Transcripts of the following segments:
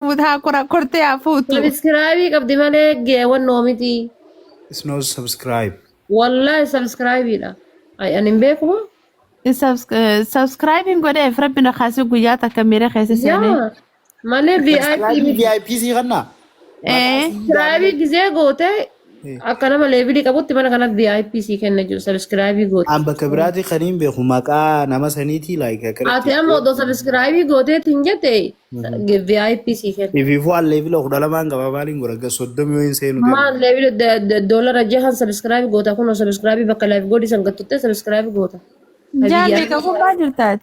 وده كرة كرتي عفوتو. سبسكرايبي قبل ما لك والنومتي It's no subscribe. والله سبسكرايبي لا أي أنا مبيكو سبسكرايبين قد إيه ربنا خاسو قياتا كميرة خاسي سنة. يا مالي Subscribe VIP VIP sih kan na. إيه Makasih سبسكرايبي jale. كذا قوتي أكنا ما ليبي كابوت ما كانت VIP سي كنا جو سبسكرايبي قوت Amba keberarti kanin be maka nama saniti like آتي kereti. أما دو سبسكرايبي قوتي تنجتي VIP سي كنا If you fall level of dalaman gaba balin gura ga soddom yo insane ما dem. ليبي دولار جهان سبسكرايبي قوتا كنا سبسكرايبي بكلايف قوتي سنقطة سبسكرايبي قوتا جان بيجي بيكا باجر تات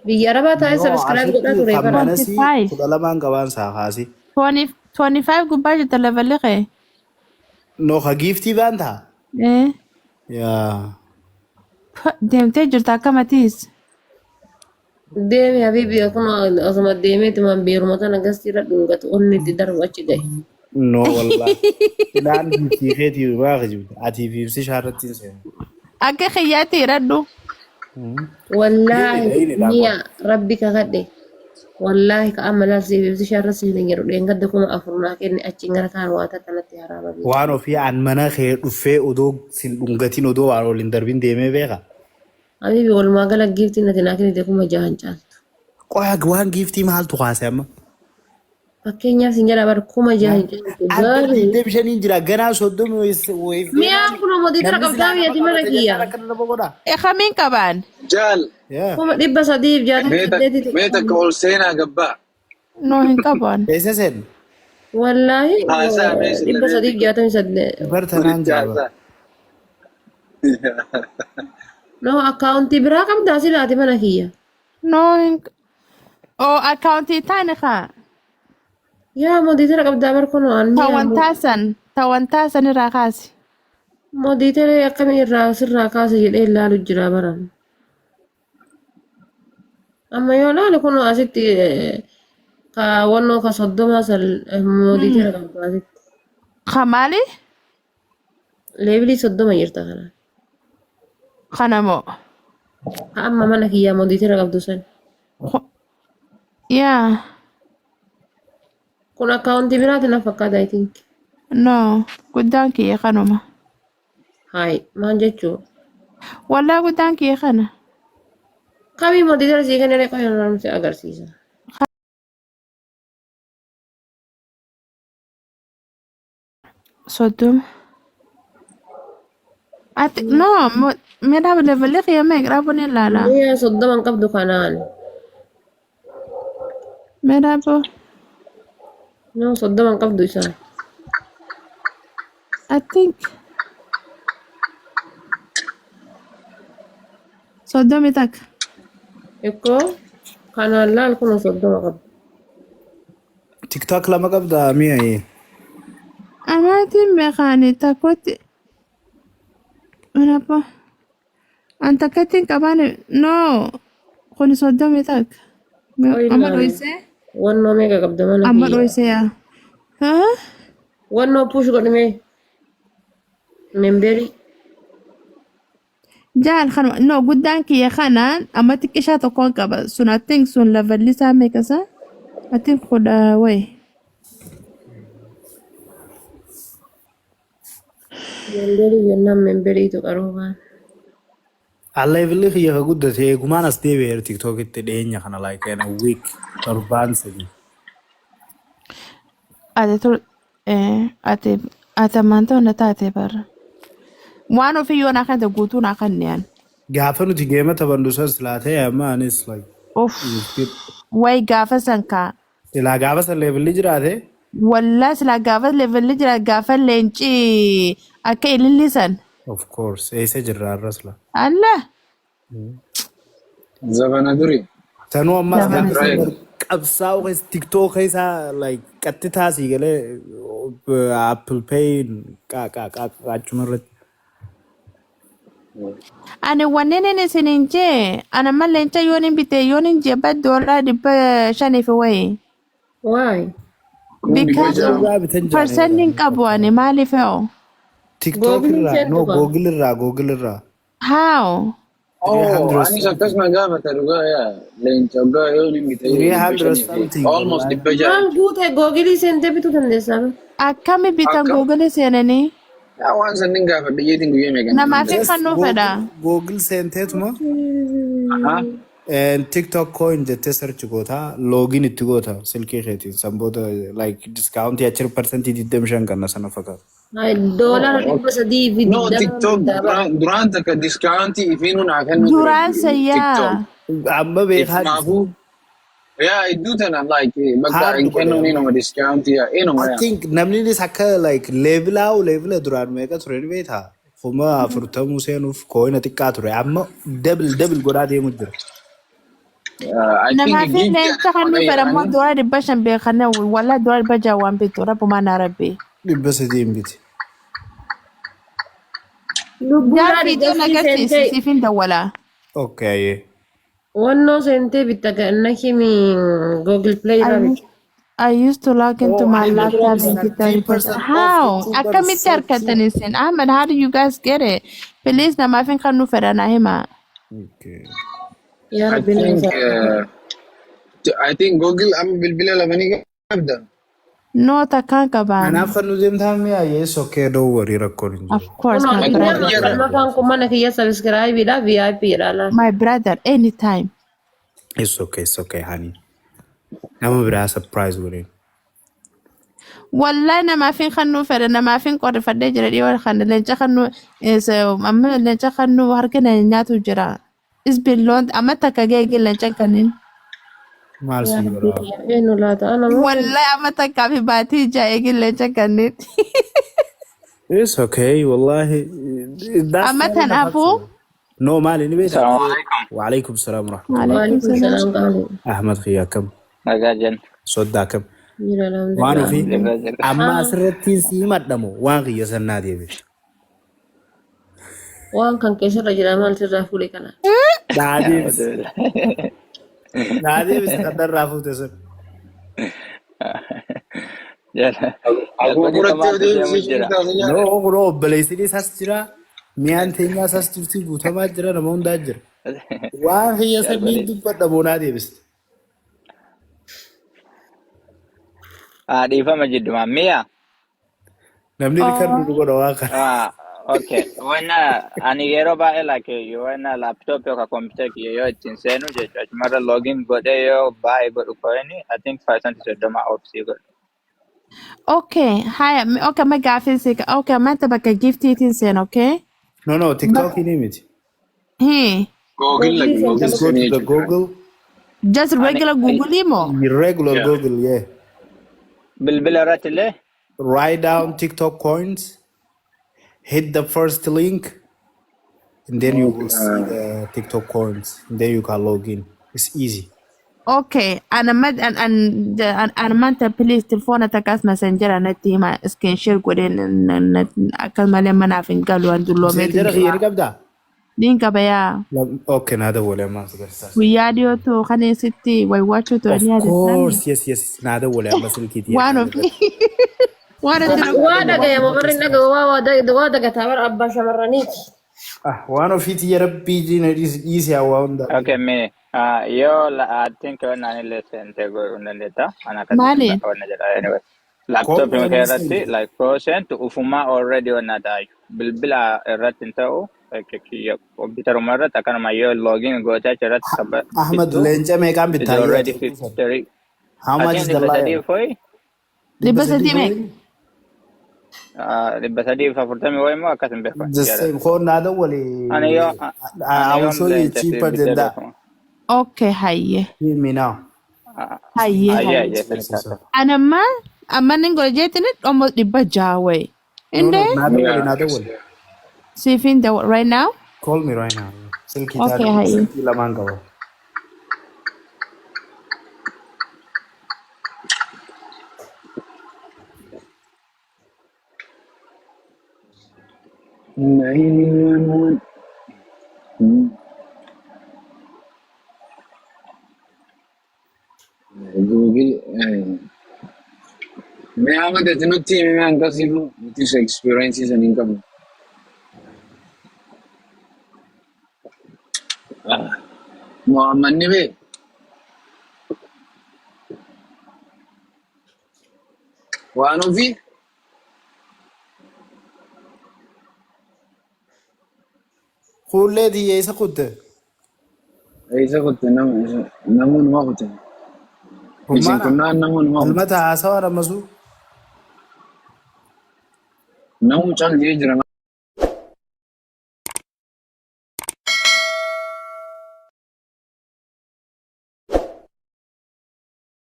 بيجي ربع تاي No, سبسكرايب قوتا asitti توري برا kamana si 25 dalaman gaban sa kasi. 25 قباجة تلفلقي. No ha gifti banta. إيه Ya. ديم تجر كما تيس. ديمي يا حبيبي أكون أصلا ديمي تمام بيرو مثلا قصتي ردو قط أني تدر وجه جاي No wallah. Ilan gifti kheti ba khajib. Ati fi si sharatin se. أكي خياتي ردو. والله Ini dah نيا ربي كغدي والله كأمل سيبي شهر سيدين يرو لين قد كنا أفرنا كني أتشينغرا كان واتا تنتي حرام بي waan ofii aan mana kee dhufee odoo sin dhungatiin odoo waan waliin darbin deemee beeka. حبيبي والما قالك جبتي نتنا كني تكون جاهن جال Qoyaa waan giiftii maaltu kaase amma? فكينيا سنجرا بركوما جاهن جال Anta تجاري diidee bishaniin jira ganaa soddomi wayif ميا كنا مدير قبضاوي يا تمرا كيا kana nama godha. إخمين كمان. جال كما دبا صديق جاتك ميتك ميتك أولسينا قباء نوهن كمان. Eessa sen? والله سامي ايش دبا صديق جاتك صدق Bartanaan jaaba. نو أكاونتي برا قبضا سيلاتي منا كيا نوهن أو أكاونتي تاني خا. يا مدير قبضا بركونو أني تاوانتاسن راكاسي. مدير كم يرى سر كاسي جل إلا لجرا برا أما يولا لكونو أسيت كوانو كصدما سل مدير قبضا أسيت خمالي ليبلي صدما يرتاحنا خنمو. أما منا كيا مدير قبضا سن يا كون أكاونتي برا تنافقا I think نو قدامك يا خنومة. هاي ما نجتشو والله قدامك يا خنا. كمي مدير سيكون لك يوم نمسي أجر سيسا صدم. نو ميرا بلفلق يا ميك رابوني لا لا. هي صدما قبض خانان ميرا بو. نو صدما قبض إسان I think صدمتك. إكو خانان لا لكون صدما قبض TikTok lama qabda mi'a ee. أماتي مخاني تاكوتي. أنا بو. أنت كتين كمان نو. كوني صدمتك. أما رويسة. وانو ميكا قبض مانا أما كيا رويسة يا. ها؟ وانو بوش قد مي ممبري جال خانو نو قدامك يا خانان أما تكشات تكون كبا سنتين سن لفلي سامي كسا. أتين خدا وي. ممبري ينام ممبري تقروبان Alla ibilli khiyya ka guddatee gumaan as deebi'eera TikTok itti dhiyeenya kana like in a week torbaan sadii. Ate tur ate manta wanda taate barra. Waan ofii yoo naa kante guutuu naa kanneen. Gaafa nuti geema taphannu san silaa ta'e amma anis like Uff wayi gaafa san kaa. silaa gaafa san leebilli jiraate Wallaa silaa gaafa levelli jira gaafa leencii akka ilillisan. of course eessa jirra arras la. Allah. زبنا دري Sanuu ammas Zaman gaafa Right. san qabsaa'u keessa TikTok keessa like qatti taasii galee Apple Pay qaaqaqaaqachuma irratti. Ani wanneen isiniin jee ana amma leenca yoon hin bite yoon hin jee $100 5 wayi. واي Because Irraa bitan percentiin qabu ani maaliif yoo? TikTok Google irraa check no dhufa. Google irraa. How? Oh, 300 ani sakkas something. nagama taruga ya. Leenca gaa yoo limbite yoo 300 dhibba fi something almost wallahi. dhibba ja'a Maal jechuudha. guute googilii seentee bituu dandeessaa? Akkami bitan Akkam Google seenanii yaa waan sannin gaafa biyyeetiin guyyaa meeqan isin namaaf hin dalage. Just kannuu fedha. Google sentetuma Aha. and TikTok coin jettee search goota login itti goota silkii keetiin sanboota like discount achir percentii 25 kanna sana fakkaata. Doolara Oh, okay. 300 fi No, 20 TikTok dabala. duraan takka diskaawuntii ifiinuu naa kennu ture Duraan TikTok. sayyaa. Amma beekaa Ifumaafuu yaa iddoo tana like bakka hard hin godhe kennuun amma. inuma diskaawuntii yaa inuma I yaa. think namninis akka like leevila duraan meeqa ture ni beektaa? Kuma 40 seenuuf kooyina xiqqaa ture amma double godhaa deemu jira. I think Namaaf hin gift leenca kannuu fedha immoo jedhanii doolara 500 beekannee wallaahi doolara 600 waan bitu rabbumaa na rabbi. 300 hin biti. Lubbuudhaan Jaartii deema gastii agarsiisi seentee siif hin dawwalaa. Okay. wannoo seentee bitta ganna kimi Google Play irraa bitta. I used to log into Oh, my I know. laptop and get the report. 13% off How? YouTuber Akkamitti harkatan isin? Ahmed, how do you guys get it? Please namaaf hin kannuu fedha na hima. Okay. Yaa I Rabbi nama think isaa. I think Google amma bilbila lamanii qabda. No, takkaan qabaan. Anaaf kan nuti deemtaan mi'a yes okay don't worry rakkoon hin Of jiru. course, Kunoo my inni brother. amma qalma kan kun mana kiyya subscribe dha VIP dha laal. My brother, anytime. It's okay honey. Nama biraa surprise godheen. Wallahi namaaf hin kannuu fedha namaaf hin qorrifadhee jira dhiyoo kana leenca kannuu amma leenca kannuu harkina nyaatu jira. It's been long amma takka geegin leenca kanniin. Maal Yaa sii Rabbi godhaa? eenyu laata ana moo Wallahi amma takkaa fi baatii ijaa eegin leenca kanniin. It's okay wallahi. That's Amma fair enough kanaafuu. actually. No maali ni beektaa? السلام عليكم. Waalaikum salaam rahmatullahi. Waalaikum waalaikum salaam. salaam qaalu. Ahmad Khiyyaa kam? نجاجن Soddaa kam? Jira Waan alhamdulillah. ofii لبرازيل. amma asirratti sii madhamu waan kiyya sannaa deebiif. Waan kan keessarra jira maal sirraa fuudhe kana. Naa أعوذ deebis. بالله. Naa deebis kan darraa fuute sun. جل Akkuma جل بدي fudhattee تمام تجي deebisee مجرى. taasisa nyaata. No kunoo obboleessinis as jira. Mi'aan teenyaas as jirti guutamaa jira nama hundaa jira. Waan kiyya جل saniin بدي. dubbadha boonaa deebiste. ديفا مجد ما مية. Namni kan nu godha waan kana. اوكي وانا اني يرو با لك يو انا لابتوب يو كمبيوتر كي يو تنسينو جي مره لوجين غود يو باي غود كويني I think 5% دما اوبسي غود. Okay, hi. Okay, my gaaffiin okay, maanta bakka giftiitiin seen, okay? No TikTok ni miti. Hey, Google like Google Just go to sanii the jechuudha. Google, just regular Google mo. regular Yeah. Google, yeah. بالبلارات اللي Write down TikTok coins, hit the first link, and then you will see the TikTok coins. And then you can log in. It's easy. Okay, ana maanta please telefoona takkaas messenger natti hima screen share godheen akkas malee manaaf hin galu waan dulloomeetu Messenger jira. ni qabda? Niin qabayaa Okay, nada wale amma agarsiisa. guyyaa dhiyootu kan eessitti waywaachuu Of turanii course, yes. Nada wale amma silkiiti. waan ofii waan itti Waa dhagayamu barri dhagayu waa dagataa bara abbaa shamarraniiti. One of it ya rabbi jina is easy around that. اوكي مي يو I think انا لسه انت ونلتا انا كنت Maali? ونجد anyway لابتوب Call مكيرتي like percent وفما already وناداي بالبلا الرات انتو كي كمبيوتر مرة تكنا ما يو login gocha چرت سب Ahmed Lencha me kan is bitai. already 53 How much is the live live? foi dhibba sadii mee بسدي ففرتمي وين ما كاتم بيخ The same. Ko nada wale. انا يو I will show you cheaper than that. okay hayye Hear me now. hayye hayye ايوه anamma amma nin godha jeetini almost dhibba jaawee inde Nada wale. siifin the right now Call me right now. Silky Okay, hi. Silky laman gawa. Google may amad ito no team may ang kasi mo ito sa experiences and income. manni bee waan ofii Hullee diye isa kutte. isa kutte namoonni kutte isin kun Humana. namoonni kutte Almata haasawa ramasu. namu cal jee jira